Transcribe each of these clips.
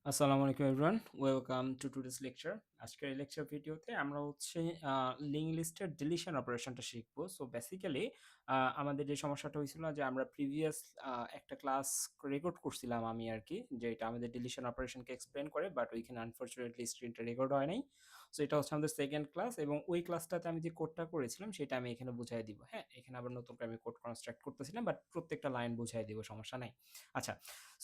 আসসালামু আলাইকুম everyone, welcome to today's lecture. আজকের এই লেকচার ভিডিওতে আমরা হচ্ছে লিঙ্ক লিস্টের ডিলিশন অপারেশনটা শিখবো। সো বেসিক্যালি আমাদের যে সমস্যাটা হয়েছিল যে আমরা প্রিভিয়াস একটা ক্লাস রেকর্ড করছিলাম আমি আর কি, যে এটা আমাদের ডিলিশন অপারেশনকে এক্সপ্লেন করে, বাট ওইখানে আনফরচুনেটলি স্ক্রিনটা রেকর্ড হয় নাই। সো এটা হচ্ছে আমাদের সেকেন্ড ক্লাস, এবং ওই ক্লাসটাতে আমি যে কোডটা করেছিলাম সেটা আমি এখানে বুঝাই দিব। হ্যাঁ, এখানে আবার নতুন করে আমি কোড কনস্ট্রাক্ট করতেছিলাম, বাট প্রত্যেকটা লাইন বুঝাই দিব, সমস্যা নাই। আচ্ছা,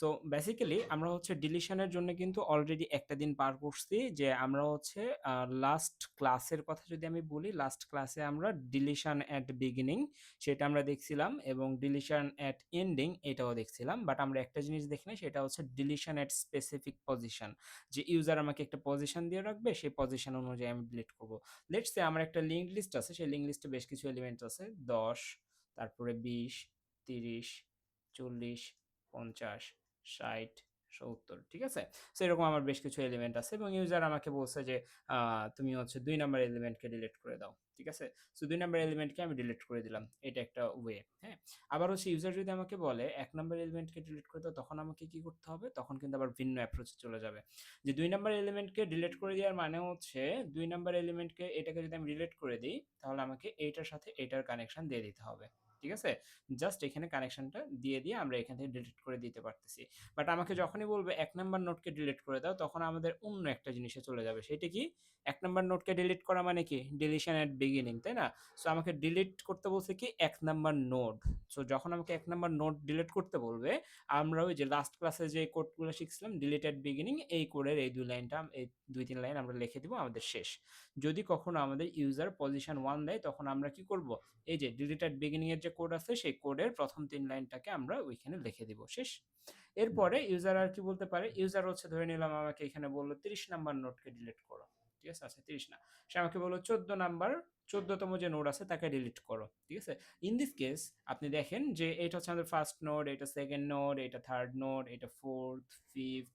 সো বেসিক্যালি আমরা হচ্ছে ডিলিশনের জন্য কিন্তু অলরেডি একটা দিন পার করছি। যে আমরা হচ্ছে লাস্ট ক্লাসের কথা যদি আমি বলি, লাস্ট ক্লাসে আমরা ডিলিশন অ্যাট বিগিনিং সেটা আমরা দেখছিলাম, এবং ডিলিশন অ্যাট এন্ডিং এটাও দেখছিলাম। বাট আমরা একটা জিনিস দেখি না, সেটা হচ্ছে ডিলিশন অ্যাট স্পেসিফিক পজিশন। যে ইউজার আমাকে একটা পজিশন দিয়ে রাখবে, সেই পজিশন অনুযায়ী আমি ডিলিট করব। লেটস সে আমার একটা লিঙ্ক লিস্ট আছে, সেই লিঙ্ক লিস্টে বেশ কিছু এলিমেন্ট আছে, 10, তারপরে 20, 30, 40, 50, 60, 70, ঠিক আছে। সো এরকম আমার বেশ কিছু এলিমেন্ট আছে, এবং ইউজার আমাকে বলছে যে তুমি হচ্ছে 2 নাম্বার এলিমেন্টকে ডিলিট করে দাও, ঠিক আছে। সো 2 নাম্বার এলিমেন্টকে আমি ডিলিট করে দিলাম, এটা একটা ওয়ে। হ্যাঁ, আবার হচ্ছে ইউজার যদি আমাকে বলে 1 নাম্বার এলিমেন্টকে ডিলিট করে দাও, তখন আমাকে কি করতে হবে? তখন কিন্তু আবার ভিন্ন অ্যাপ্রোচে চলে যাবে। যে 2 নাম্বার এলিমেন্টকে ডিলিট করে দেওয়ার মানে হচ্ছে 2 নাম্বার এলিমেন্টকে এটাকে যদি আমি ডিলিট করে দিই, তাহলে আমাকে এইটার সাথে এটার কানেকশন দিয়ে দিতে হবে, ঠিক আছে। জাস্ট এখানে কানেকশনটা দিয়ে দিয়ে আমরা এখান থেকে ডিলিট করে দিতে পারতেছি। বাট আমাকে যখনই বলবে 1 নাম্বার নোটকে ডিলিট করে দাও, তখন আমাদের অন্য একটা জিনিসে চলে যাবে। সেটা কি? 1 নাম্বার নোটকে ডিলিট করা মানে কি? ডিলিশন এট বিগিনিং, তাই না? সো আমাকে ডিলিট করতে বলছে কি 1 নাম্বার নোড। সো যখন আমাকে 1 নাম্বার নোড ডিলিট করতে বলবে, আমরা ওই যে লাস্ট ক্লাসে যে কোডগুলো শিখছিলাম ডিলিট এট বিগিনিং, এই কোডের এই 2 লাইনটা, এই 2-3 লাইন আমরা লিখে দিব, আমাদের শেষ। যদি কখনো আমাদের ইউজার পজিশন 1 দেয়, তখন আমরা কি করব? এই যে ডিলিট এট বিগিনিং এর যে কোড আছে, সেই কোডের প্রথম 3 লাইনটাকে আমরা ওইখানে লিখে দিব, শেষ। এরপরে ইউজার আর কি বলতে পারে? ইউজার হচ্ছে ধরে নিলাম আমাকে এখানে বললো 30 নাম্বার নোটকে ডিলিট করো, ঠিক আছে। আচ্ছা, 30 না, সে আমাকে বললো 14 নাম্বার, 14তম যে নোড আছে তাকে ডিলিট করো, ঠিক আছে। ইন দিস কেস আপনি দেখেন যে এটা হচ্ছে আমাদের ফার্স্ট নোড, এটা সেকেন্ড নোড, এটা থার্ড নোড, এটা ফোর্থ, ফিফথ,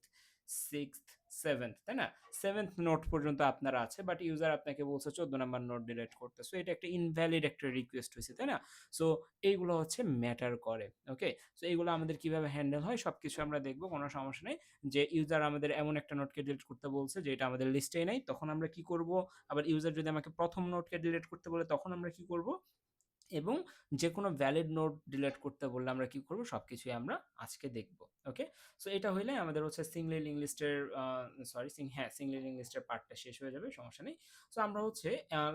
সিক্সথ, সেভেন্থ, তাই না? সেভেন্থ নোট পর্যন্ত আপনার আছে, বাট ইউজার আপনাকে বলছে 14 নাম্বার নোট ডিলিট করতে। সো এটা একটা ইনভ্যালিড একটা রিকোয়েস্ট হয়েছে, তাই না? সো এইগুলো হচ্ছে ম্যাটার করে, ওকে। সো এইগুলো আমাদের কিভাবে হ্যান্ডেল হয় সবকিছু আমরা দেখবো, কোনো সমস্যা নেই। যে ইউজার আমাদের এমন একটা নোটকে ডিলিট করতে বলছে যেটা আমাদের লিস্টেই নাই, তখন আমরা কি করব? আবার ইউজার যদি আমাকে প্রথম নোটকে ডিলিট করতে বলে, তখন আমরা কি করব? এবং যে কোনো ভ্যালিড নোট ডিলিট করতে বললে আমরা কি করব? সবকিছুই আমরা আজকে দেখব, ওকে। সো এটা হইলে আমাদের হচ্ছে সিঙ্গলি লিঙ্ক লিস্টের সিঙ্গলি লিঙ্ক লিস্টের পার্টটা শেষ হয়ে যাবে, সমস্যা নেই। সো আমরা হচ্ছে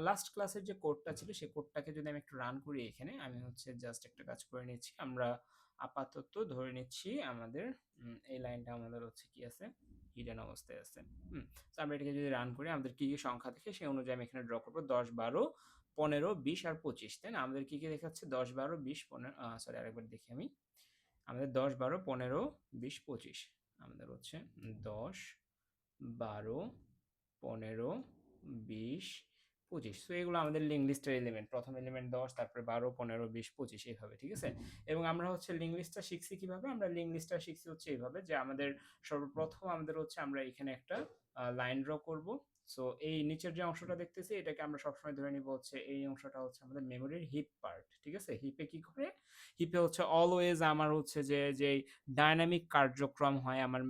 লাস্ট ক্লাসের যে কোডটা ছিল, সেই কোডটাকে যদি আমি একটু রান করি, এখানে আমি হচ্ছে জাস্ট একটা কাজ করে নিচ্ছি। আমরা আপাতত ধরে নিচ্ছি আমাদের এই লাইনটা আমাদের হচ্ছে কি আছে, হিডেন অবস্থায় আছে। তো আমরা এটাকে যদি রান করি, আমাদের কি কি সংখ্যা দেখে সেই অনুযায়ী আমি এখানে ড্র করবো 10, 12, 15, 20 আর 25, তাই না? আমাদের কি কি দেখাচ্ছে? 10, 12, 20, 15, সরি আরেকবার দেখি আমি। আমাদের 10, 12, 15, 20, 25 আমাদের হচ্ছে 10, 12, 15, 20, 25। সো এগুলো আমাদের লিঙ্ক লিস্টের এলিমেন্ট। প্রথম এলিমেন্ট 10, তারপরে 12, 15, 20, 25 এইভাবে, ঠিক আছে। এবং আমরা হচ্ছে লিঙ্ক লিস্টটা শিখছি কিভাবে? আমরা লিঙ্ক লিস্টটা শিখছি হচ্ছে এইভাবে, যে আমাদের সর্বপ্রথম আমাদের হচ্ছে আমরা এখানে একটা লাইন ড্র করব। সো এই নিচের যে অংশটা দেখতেছি, এটাকে আমরা সবসময় ধরে নিব হচ্ছে এই অংশটা হচ্ছে আমাদের মেমোরির হিপ পার্ট, ঠিক আছে। হিপে কি করে? হিপে হচ্ছে অলওয়েজ আমার হচ্ছে যে ডায়নামিক কার্যক্রম হয় আমার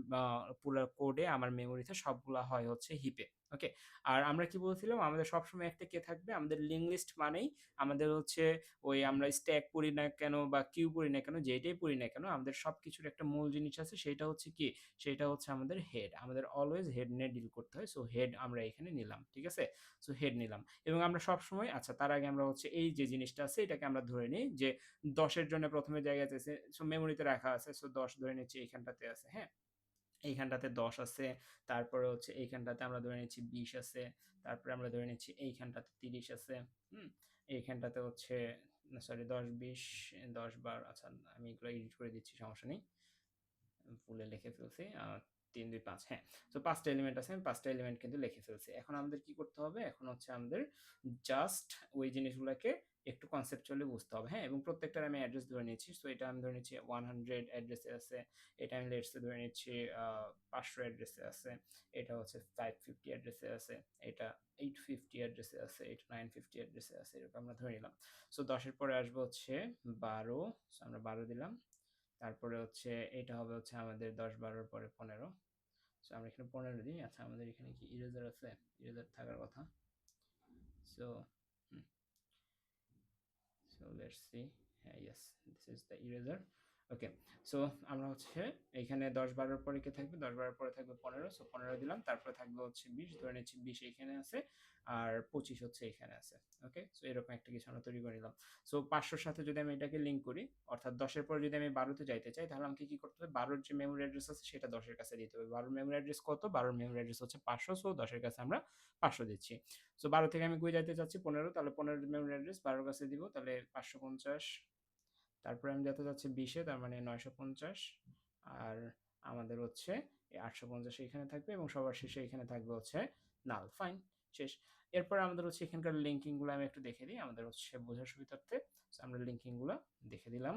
পুরো কোডে, আমার মেমোরিতে সবগুলা হয় হচ্ছে হিপে, ওকে। আর আমরা কি বলছিলাম? আমাদের সবসময় একটা কে থাকবে? আমাদের লিঙ্ক লিস্ট মানেই আমাদের হচ্ছে ওই আমরা স্ট্যাক পড়ি না কেন বা কিউ পড়ি না কেন, যেটাই পড়ি না কেন, আমাদের সবকিছুর একটা মূল জিনিস আছে, সেটা হচ্ছে কি? সেটা হচ্ছে আমাদের হেড। আমাদের অলওয়েজ হেড নিয়ে ডিল করতে হয়। সো হেড আমরা এখানে নিলাম, ঠিক আছে। সো হেড নিলাম, এবং আমরা সবসময়, আচ্ছা তার আগে আমরা হচ্ছে এই যে জিনিসটা আছে এটাকে আমরা ধরে নিই যে 10-এর জন্য প্রথমে জায়গাতে আছে, সো মেমোরিতে রাখা আছে। সো 10 ধরে নিচ্ছি এইখানটাতে আছে, হ্যাঁ। এইখানটাতে 10 আছে, তারপরে হচ্ছে এইখানটাতে আমরা ধরে নিচ্ছি 20 আছে, তারপরে আমরা ধরে নিচ্ছি এইখানটাতে 30 আছে, হুম। এইখানটাতে হচ্ছে সরি 10, 20, 10, 12, আচ্ছা আমি এগুলো এডিট করে দিচ্ছি, সমস্যা নেই, ভুলে লিখে ফেলছি। 3, 2, 5, হ্যাঁ। তো 5টা এলিমেন্ট আছে, আমি 5টা এলিমেন্ট কিন্তু লিখে ফেলছি। এখন আমাদের কি করতে হবে? এখন হচ্ছে আমাদের জাস্ট ওই জিনিসগুলোকে একটু কনসেপচুয়ালি বুঝতে হবে, হ্যাঁ। এবং প্রত্যেকটার আমি অ্যাড্রেস ধরে নিচ্ছি। সো এটা আমি ধরে নিচ্ছি 100 অ্যাড্রেসে আছে, এটা আমি লেটসে ধরে নিচ্ছি 500 অ্যাড্রেসে আছে, এটা হচ্ছে 550 অ্যাড্রেসে আছে, এটা 850 অ্যাড্রেসে আছে, এটা 950 অ্যাড্রেসে আছে, এরকম আমরা ধরে নিলাম। সো 10-এর পরে আসবে হচ্ছে 12, সো আমরা 12 দিলাম। তারপরে হচ্ছে এটা হবে হচ্ছে আমাদের 10, 12-র পরে 15। সো আমরা এখানে 15 দিই। আচ্ছা আমাদের এখানে কি ইরেজার আছে? ইরেজার থাকার কথা। So so let's see. হ্যাঁ yes, this is the eraser. Okay, so আমরা হচ্ছে এখানে 10 12 পরে কি থাকবে? 10 12 পরে থাকবে 15, সো 15 দিলাম। তারপরে থাকবে হচ্ছে 20, ধরে নিচ্ছি 20 এখানে আছে আর 25 হচ্ছে এখানে আছে। ওকে, সো এরকম একটা কিছু আমরা তৈরি করে নিলাম। সো 500 সাথে যদি আমি এটাকে লিঙ্ক করি, অর্থাৎ 10 এর পরে যদি আমি 12 তে যাইতে চাই, তাহলে আমাকে কি করতে হবে? 12 এর যে মেমোরি অ্যাড্রেস আছে সেটা 10 এর কাছে দিতে হবে। 12 মেমোরি অ্যাড্রেস কত? 12 মেমোরি অ্যাড্রেস হচ্ছে 500, সো 10 এর কাছে আমরা 500 দিচ্ছি। সো 12 থেকে আমি কই যাইতে চাচ্ছি? 15, তাহলে 15 মেমোরি অ্যাড্রেস 12 কাছে দিব, তাহলে 550। তারপরে আমি যেতে যাচ্ছি 20-এ, তার মানে 950। আর আমাদের হচ্ছে 850 এখানে থাকবে এবং সবার শেষে এখানে থাকবে হচ্ছে নাল। ফাইন, শেষ। এরপর আমাদের হচ্ছে এখানকার লিঙ্কিংগুলো আমি একটু দেখে দিই আমাদের হচ্ছে বোঝার সুবিধার্থে। আমরা লিঙ্কিংগুলো দেখে দিলাম।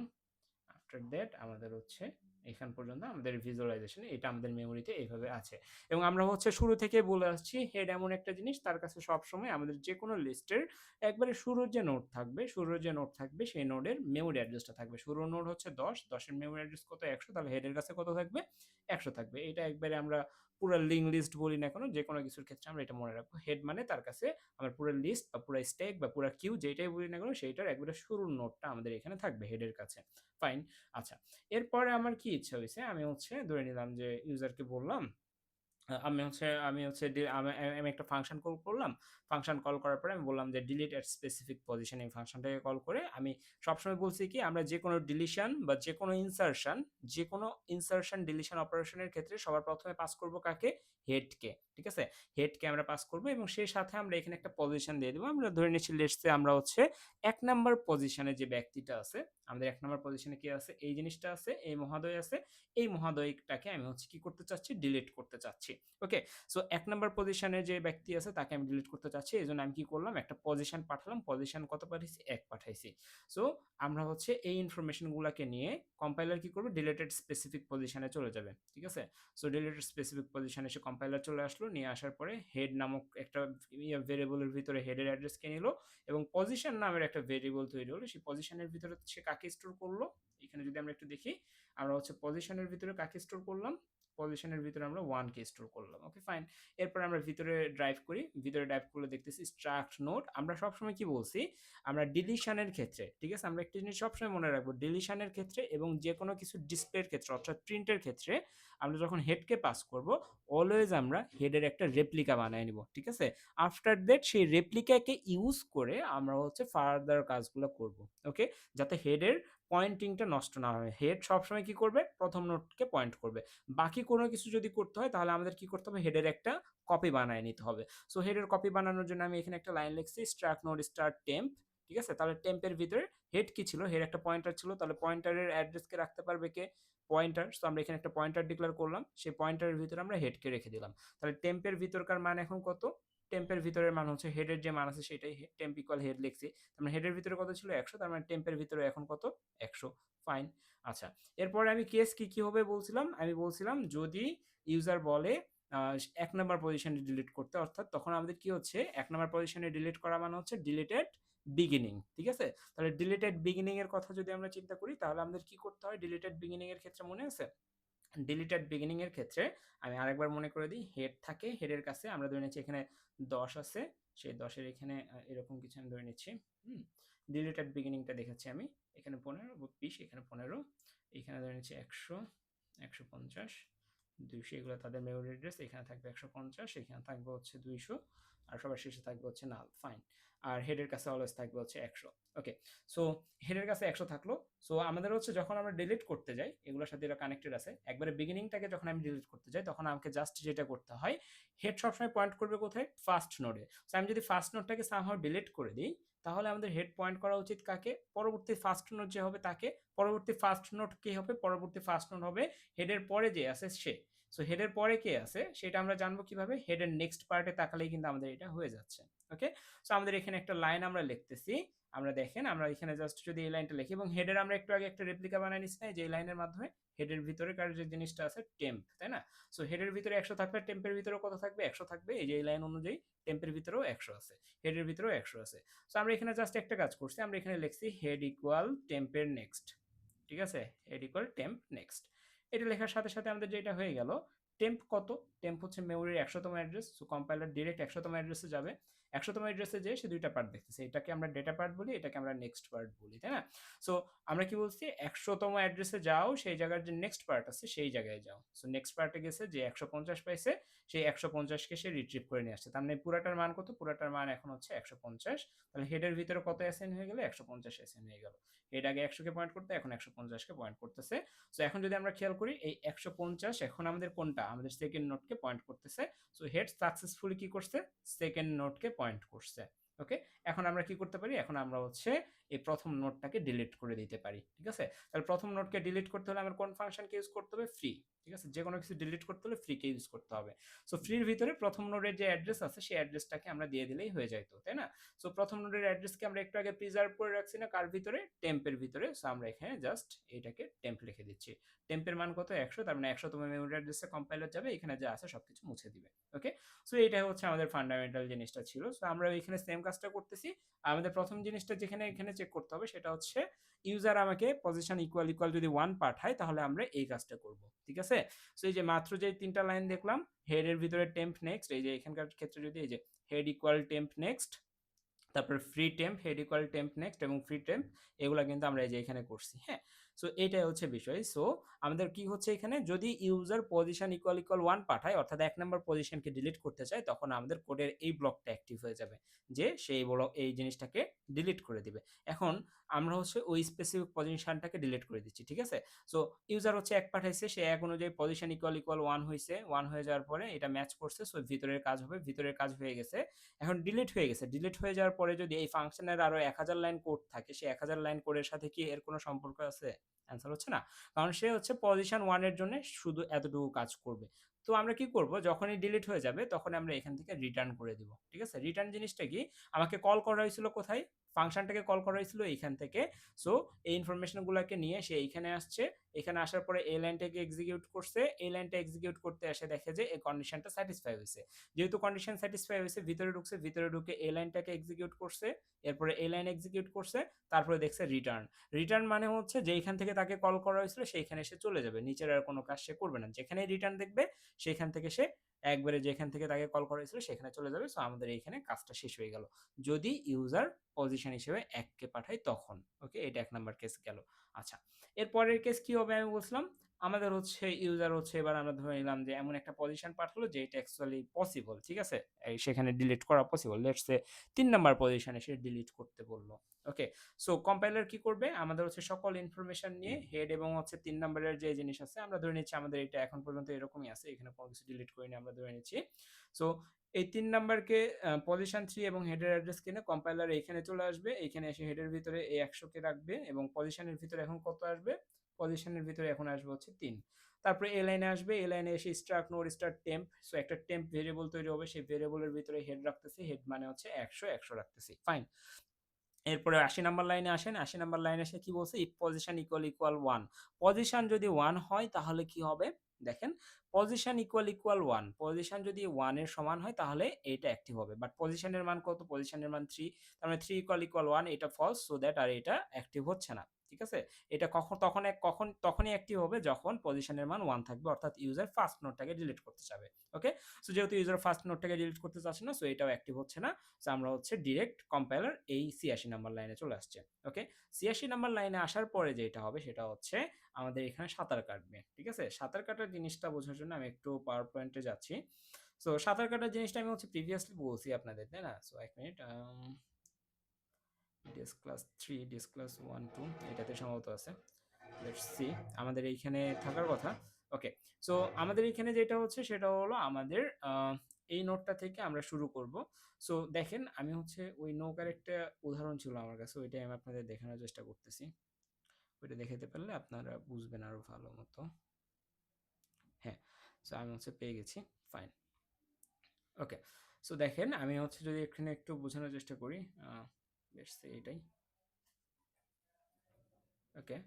আফটার দ্যাট আমাদের হচ্ছে এখান পর্যন্ত আমাদের ভিজুয়ালাইজেশন, এটা আমাদের মেমোরিতে এইভাবে আছে। এবং আমরা হচ্ছে শুরু থেকে বলে আসছি, হেড এমন একটা জিনিস, তার কাছে সবসময় আমাদের যে কোনো লিস্টের একবারে শুরুর যে নোড থাকবে, শুরুর যে নোড থাকবে সেই নোডের মেমোরি অ্যাড্রেসটা থাকবে। শুরুর নোড হচ্ছে 10, 10 এর মেমোরি অ্যাড্রেস কত? 100, তাহলে হেডের কাছে কত থাকবে? 100 থাকবে। এটা একবারে আমরা পুরো লিঙ্ক লিস্ট বলি না কেন, যে কোনো কিছুর ক্ষেত্রে আমরা এটা মনে রাখবো। হেড মানে তার কাছে আমার পুরো লিস্ট বা পুরো স্ট্যাক বা পুরো কিউ যেটাই বলি না কেন, সেইটার একবারে শুরুর নোডটা আমাদের এখানে থাকবে হেডের কাছে। ফাইন। আচ্ছা, এরপরে আমার কি ইচ্ছা হয়েছে, আমি হচ্ছে ধরে নিলাম যে ইউজারকে বললাম, আমি একটা ফাংশন কল করলাম। ফাংশন কল করার পরে আমি বললাম যে ডিলিট এট স্পেসিফিক পজিশন। এই ফাংশনটাকে কল করে আমি সবসময় বলছি কি, আমরা যে কোনো ডিলিশন বা যে কোনো ইনসারশন ডিলিশন অপারেশনের ক্ষেত্রে সবার প্রথমে পাস করব কাকে? হেডকে। ঠিক আছে, হেডকে আমরা পাস করব এবং সেই সাথে আমরা এখানে একটা পজিশন দিয়ে দেবো। আমরা ধরে নিচ্ছি লেটস সে আমরা হচ্ছে 1 নাম্বার পজিশনে যে ব্যক্তিটা আছে, আমাদের 1 নাম্বার পজিশনে কি আছে? এই জিনিসটা আছে, এই মহোদয় আছে। এই মহোদয়টাকে আমি হচ্ছে কি করতে চাচ্ছি? ডিলিট করতে চাচ্ছি। ওকে, সো 1 নাম্বার পজিশনে যে ব্যক্তি আছে তাকে আমি ডিলিট করতে চাচ্ছি, এই জন্য আমি কি করলাম? একটা পজিশন পাঠালাম। পজিশন কত পাঠাইছি? 1 পাঠাইছি। সো আমরা হচ্ছে এই ইনফরমেশনগুলোকে নিয়ে কম্পাইলার কি করবে? ডিলিটেড স্পেসিফিক পজিশনে চলে যাবে। ঠিক আছে, সো ডিলিটেড স্পেসিফিক পজিশনে এসে কম্পাইলার চলে আসলো, নিয়ে আসার পরে হেড নামক একটা ভেরিয়েবলের ভিতরে হেডের অ্যাড্রেসকে নিল এবং পজিশন নামের একটা ভেরিয়েবল তৈরি হলো। সেই পজিশনের ভিতরে সে কাকে স্টোর করলো? এখানে যদি আমরা একটু দেখি, আমরা হচ্ছে পজিশনের ভিতরে কাকে স্টোর করলাম? পজিশনের ভিতরে আমরা 1 কে স্টোর করলাম। Okay fine. এরপর আমরা ভিতরে ড্রাইভ করি, ভিতরে ড্রাইভ করলে দেখতেছি স্ট্রাক্ট নোড। আমরা সবসময় কি বলছি? আমরা ডিলিশনের ক্ষেত্রে, ঠিক আছে, আমরা একটা জিনিস সবসময় মনে রাখবো, ডিলিশনের ক্ষেত্রে এবং যে কোনো কিছু ডিসপ্লের ক্ষেত্রে অর্থাৎ প্রিন্টের ক্ষেত্রে আমরা যখন হেডকে পাস করব, অলওয়েজ আমরা হেডের একটা রেপ্লিকা বানিয়ে নিব। ঠিক আছে, আফটার দ্যাট সেই রেপ্লিকাকে ইউজ করে আমরা হচ্ছে ফার্দার কাজগুলো করব। ওকে, যাতে হেডের পয়েন্টিংটা নষ্ট না হয়। হেড সবসময় কি করবে? প্রথম নোটকে পয়েন্ট করবে। বাকি কোনো কিছু যদি করতে হয় তাহলে আমাদের কি করতে হবে? হেডের একটা কপি বানায় নিতে হবে। সো হেডের কপি বানানোর জন্য আমি এখানে একটা লাইন লিখছি, স্ট্রাক্ট নোড স্টার টেম্প। ঠিক আছে, তাহলে টেম্পের ভিতরে হেড কি ছিল? হেড একটা পয়েন্টার ছিল, তাহলে পয়েন্টারের অ্যাড্রেসকে রাখতে পারবে কে? পয়েন্টার। সো আমরা এখানে একটা পয়েন্টার ডিক্লেয়ার করলাম, সেই পয়েন্টারের ভিতরে আমরা হেডকে রেখে দিলাম। তাহলে টেম্পের ভিতরকার মান এখন কত? টেম্পের ভিতরের মান হচ্ছে হেডের যে মান আছে সেটাই, টেম্প ইকুয়াল হেড লিখছি। তার হেডের ভিতরে কত ছিল? 100, তার মানে টেম্পের ভিতরে এখন কত? 100। ফাইন। আচ্ছা, এরপরে আমি কেস কি কি হবে বলছিলাম? আমি বলছিলাম যদি ইউজার বলে 1 নাম্বার পজিশনে ডিলিট করতে, অর্থাৎ তখন আমাদের কি হচ্ছে? 1 নাম্বার পজিশনে ডিলিট করা মানে হচ্ছে ডিলিটেড বিগিনিং। ঠিক আছে, তাহলে ডিলিটেড বিগিনিং এর কথা যদি আমরা চিন্তা করি, তাহলে আমাদের কি করতে হয় ডিলিটেড বিগিনিং এর ক্ষেত্রে? মনে আছে? ডিলিটেড বিগিনিং এর ক্ষেত্রে আমি আরেকবার মনে করে দিই, হেড থাকে, হেডের কাছে আমরা ধরে নিচ্ছি এখানে 10 আছে, সেই 10-এর এখানে এরকম কিছু আমি ধরে নিচ্ছি। ডিলিটেড বিগিনিংটা দেখাচ্ছি আমি, এখানে 15, 20, এখানে 15, এখানে ধরে নিচ্ছি 100, 150, 200, এগুলো তাদের মেমোরি অ্যাড্রেস। এখানে থাকবে 150, এখানে থাকবে হচ্ছে 200, আর সবার শেষে থাকবে হচ্ছে নাল। ফাইন। আর হেডের কাছে অলওয়েজ থাকবে হচ্ছে 100। ওকে, সো হেডের কাছে 100 থাকলো। সো আমাদের হচ্ছে যখন আমরা ডিলিট করতে যাই, এগুলোর সাথে এরা কানেক্টেড আছে, একবারে বিগিনিংটাকে যখন আমি ডিলিট করতে যাই তখন আমাকে জাস্ট যেটা করতে হয়, হেড সবসময় পয়েন্ট করবে কোথায়? ফার্স্ট নোডে। সো আমি যদি ফার্স্ট নোডটাকে সামহাউ ডিলিট করে দিই, তাহলে আমাদের হেড পয়েন্ট করা উচিত কাকে? পরবর্তী ফার্স্ট নোড যে হবে তাকে। পরবর্তী ফার্স্ট নোড কি হবে? পরবর্তী ফার্স্ট নোড হবে হেডের পরে যে আছে সে। সো হেডের পরে কে আছে সেটা আমরা জানবো কিভাবে? হেডের নেক্সট পার্টে তাকালেই কিন্তু আমাদের এটা হয়ে যাচ্ছে। ওকে, সো আমাদের এখানে একটা লাইন আমরা লিখতেছি, আমরা দেখেন আমরা এখানে জাস্ট যদি এই লাইনটা লিখি এবং হেডের আমরা একটু আগে একটা রেপ্লিকা বানাই নিচ্ছি না, যে লাইনের মাধ্যমে হেডের ভিতরে কার যে জিনিসটা আছে টেম্প, তাই না? সো হেডের ভিতরে 100 থাকবে, টেম্পের ভিতরেও কত থাকবে? 100 থাকবে। এই যে এই লাইন অনুযায়ী টেম্পের ভিতরেও 100 আছে, হেডের ভিতরেও 100 আছে। সো আমরা এখানে জাস্ট একটা কাজ করছি, আমরা এখানে লিখছি হেড ইকুয়াল টেম্পের নেক্সট। ঠিক আছে, হেড ইকুয়াল টেম্প নেক্সট। এটা লেখার সাথে সাথে আমাদের যেটা হয়ে গেল, টেম্প কত, টেম্প হচ্ছে মেমোরির 100তম অ্যাড্রেস। সো কম্পাইলার ডিরেক্ট 100তম অ্যাড্রেসে যাবে, 100তম অ্যাড্রেসে যেয়ে সে দুইটা পার্ট দেখতেছে, এটাকে আমরা ডেটা পার্ট বলি, এটাকে আমরা নেক্সট পার্ট বলি, তাই না? সো আমরা কি বলছি, 100তম অ্যাড্রেসে যাও, সেই জায়গার যে নেক্সট পার্ট আছে সেই জায়গায় যাও। সো নেক্সট পার্টে গেছে, যে 150 পাইছে সেই 150কে সে রিট্রিভ করে নিয়ে আসছে। তার মানে পুরাটার মান কত, পুরাটার মান এখন হচ্ছে 150। তাহলে হেডের ভিতরে কত অ্যাসাইন হয়ে গেল, 150 অ্যাসাইন হয়ে গেল। হেড আগে 100কে পয়েন্ট করতে, এখন 150কে পয়েন্ট করতেছে। সো এখন যদি আমরা খেয়াল করি, এই 150 এখন আমাদের কোনটা, আমাদের সেকেন্ড নোটকে পয়েন্ট করতেছে। সো হেড সাকসেসফুলি কি করছে, সেকেন্ড নোটকে পয়েন্ট করছে। ওকে, এখন আমরা কি করতে পারি, এখন আমরা হচ্ছে এই প্রথম নোটটাকে ডিলিট করে দিতে পারি। ঠিক আছে, তাহলে প্রথম নোটকে ডিলিট করতে হলে আমার কোন ফাংশনকে ইউজ করতে হবে, ফ্রি। ঠিক আছে, যে কোনো কিছু ডিলিট করতে হলে ফ্রিকে ইউজ করতে হবে। সো ফ্রির ভিতরে প্রথম নোডের যে অ্যাড্রেস আছে সেই অ্যাড্রেসটাকে আমরা দিয়ে দিলেই হয়ে যাইতো, তাই না? সো প্রথম নোডের অ্যাড্রেসকে আমরা একটু আগে প্রিজার্ভ করে রাখছি না, কার ভিতরে, টেম্পের ভিতরে। সো আমরা এখানে জাস্ট এটাকে টেম্প লিখে দিচ্ছি। টেম্পের মান কত, 100, তার মানে 100তম মেমোরি অ্যাড্রেসে কম্পাইলার যাবে, এখানে যা আছে সবকিছু মুছে দিবে। ওকে, সো এইটাই হচ্ছে আমাদের ফান্ডামেন্টাল জিনিসটা ছিল। সো আমরা এখানে সেম কাজটা করতেছি। আমাদের প্রথম জিনিসটা যেখানে এখানে চেক করতে হবে সেটা হচ্ছে, ইউজার আমাকে পজিশন ইকুয়াল ইকুয়াল যদি 1 পাঠায় তাহলে আমরা এই কাজটা করব। ঠিক আছে, সো এই যে মাত্র যে তিনটা লাইন দেখলাম, হেডের ভিতরে টেম্প নেক্সট, এই যে এখানকার ক্ষেত্রে যদি এই যে হেড ইকুয়াল টেম্প নেক্সট, তারপর free temp, head equal temp next এবং ফ্রি টেম্প, এগুলা কিন্তু আমরা এই যে এখানে করছি। হ্যাঁ, সো এটাই হচ্ছে বিষয়। সো আমাদের কি হচ্ছে এখানে, যদি ইউজার পজিশন ইকুয়াল ইকুয়াল 1 পাঠায়, অর্থাৎ 1 নম্বর পজিশনকে ডিলিট করতে চায়, তখন আমাদের কোডের এই ব্লকটা অ্যাক্টিভ হয়ে যাবে, যে সেই ব্লক এই জিনিসটাকে ডিলিট করে দিবে। এখন আমরা হচ্ছে ওই স্পেসিফিক পজিশনটাকে ডিলিট করে দিচ্ছি। ঠিক আছে, সো ইউজার হচ্ছে 1 পাঠাইছে, সে 1 অনুযায়ী পজিশন ইকুয়াল ইকুয়াল 1 হয়েছে, 1 হয়ে যাওয়ার পরে এটা ম্যাচ করছে। সো ভিতরের কাজ হবে, ভিতরের কাজ হয়ে গেছে। এখন ডিলিট হয়ে গেছে, ডিলিট হয়ে যাওয়ার পরে যদি এই ফাংশনের আরো 1000 লাইন কোড থাকে, সেই 1000 লাইন কোডের সাথে কি এর কোনো সম্পর্ক আছে? অ্যান্সার হচ্ছে না, কারণ সে হচ্ছে পজিশন 1 এর জন্য শুধু এতটুকু কাজ করবে। তো আমরা কি করব, যখনই ডিলিট হয়ে যাবে তখন আমরা এখান থেকে রিটার্ন করে দিব। ঠিক আছে, রিটার্ন জিনিসটা কি, আমাকে কল করা হয়েছিল কোথায়, ফাংশনটাকে কল করা হয়েছিল এইখান থেকে। সো এই ইনফরমেশনগুলোকে নিয়ে সে এইখানে আসছে, এখানে আসার পরে এই লাইনটাকে এক্সিকিউট করছে, এই লাইনটা এক্সিকিউট করতে এসে দেখে যে এই কন্ডিশনটা স্যাটিসফাই হয়েছে। যেহেতু কন্ডিশন স্যাটিসফাই হয়েছে, ভিতরে ঢুকছে, ভিতরে ঢুকে এই লাইনটাকে এক্সিকিউট করছে, এরপরে এই লাইন এক্সিকিউট করছে, তারপরে দেখছে রিটার্ন। রিটার্ন মানে হচ্ছে যেইখান থেকে তাকে কল করা হয়েছিল সেইখানে সে চলে যাবে, নিচের আর কোনো কাজ সে করবে না। যেখানেই রিটার্ন দেখবে সেইখান থেকে সে একবারে যেখান থেকে তাকে কল করা হয়েছিল সেখানে চলে যাবে। সো আমাদের এইখানে কাজটা শেষ হয়ে গেল, যদি ইউজার পজিশন হিসেবে 1কে পাঠায় তখন। ওকে, এটা 1 নাম্বার কেস গেল। আচ্ছা, এরপরের কেস কি হবে আমি বলছিলাম, আমাদের হচ্ছে ইউজার হচ্ছে, এবার আমরা ধরে নিলাম যে এমন একটা পজিশন পাঠালো যেটা অ্যাকচুয়ালি পসিবল। ঠিক আছে, সেখানে ডিলিট করা পসিবল, লেটস সে 3 নাম্বার পজিশনে সে ডিলিট করতে বললো। ওকে, সো কম্পাইলার কি করবে, আমাদের হচ্ছে সকল ইনফরমেশন নিয়ে হেড এবং হচ্ছে 3 নাম্বারের যে জিনিস আছে, আমরা ধরে নিচ্ছি আমাদের এটা এখন পর্যন্ত এরকমই আছে, এখানে কোনো কিছু ডিলিট করিনি আমরা ধরে নিচ্ছি। সো এই 3 নাম্বারকে পজিশন 3 এবং হেডের অ্যাড্রেস কিনে কম্পাইলার এখানে চলে আসবে, এখানে এসে হেডের ভিতরে এই 100কে রাখবে এবং পজিশনের ভিতরে এখন কত আসবে, পজিশনের ভিতরে এখন আসবে হচ্ছে 3। তারপরে এই লাইনে আসবে, এই লাইনে এসে struct node star temp. So একটা টেম্প ভেরিয়েবল তৈরি হবে, সেই ভেরিয়েবলের ভিতরে হেড রাখতেছি, হেড মানে হচ্ছে 100, 100 রাখতেছি, ফাইন। এরপরে 80 নাম্বার লাইনে আসেন, 80 নাম্বার লাইনে এসে কি বলছে, if position equal equal 1, position যদি 1 হয় তাহলে কি হবে, দেখেন, পজিশন ইকুয়াল ইকুয়াল 1, পজিশন যদি 1 এর সমান হয় তাহলে এটা অ্যাক্টিভ হবে, বাট পজিশনের মান কত, পজিশনের মান 3, তার মানে 3 ইকুয়াল ইকুয়াল 1, এটা ফলস, সো দ্যাট আর এটা অ্যাক্টিভ হচ্ছে না। ঠিক আছে, এটা তখনই অ্যাক্টিভ হবে যখন পজিশনের মান 1 থাকবে, অর্থাৎ ইউজার ফার্স্ট নোডটাকে ডিলিট করতে চাবে। ওকে, সো যেহেতু ইউজার ফার্স্ট নোডটাকে ডিলিট করতে চাচ্ছে না, সো এটাও অ্যাক্টিভ হচ্ছে না। সো আমরা হচ্ছে ডিরেক্ট কম্পাইলার এই 86 নাম্বার লাইনে চলে আসছে। ওকে, 86 নাম্বার লাইনে আসার পরে যেটা হবে সেটা হচ্ছে আমাদের এখানে সাঁতার কাটবে। ঠিক আছে, সাঁতার কাটার জিনিসটা বোঝার জন্য আমি একটু পাওয়ার পয়েন্টে যাচ্ছি। সো সাঁতার কাটার জিনিসটা আমি হচ্ছে প্রিভিয়াসলি বলছি আপনাদের, তাই না? সো এক minute, DS class 3, DS class 1 2 এটাতে সম্ভবত আছে, লেটস সি, আমাদের এইখানে থাকার কথা। ওকে, সো আমাদের এখানে যেটা হচ্ছে সেটা হলো আমাদের এই নোটটা থেকে আমরা শুরু করব। সো দেখেন, আমি হচ্ছে ওই নৌকার একটা উদাহরণ ছিল আমার কাছে, ওইটাই আমি আপনাদের দেখানোর চেষ্টা করতেছি। ওইটা দেখাতে পারলে আপনারা বুঝবেন আরো ভালো মতো। হ্যাঁ, সো আমি হচ্ছে পেয়ে গেছি, ফাইন। ওকে, সো দেখেন, আমি হচ্ছে যদি এখানে একটু বোঝানোর চেষ্টা করি, লেটস সি এটাই। ওকে,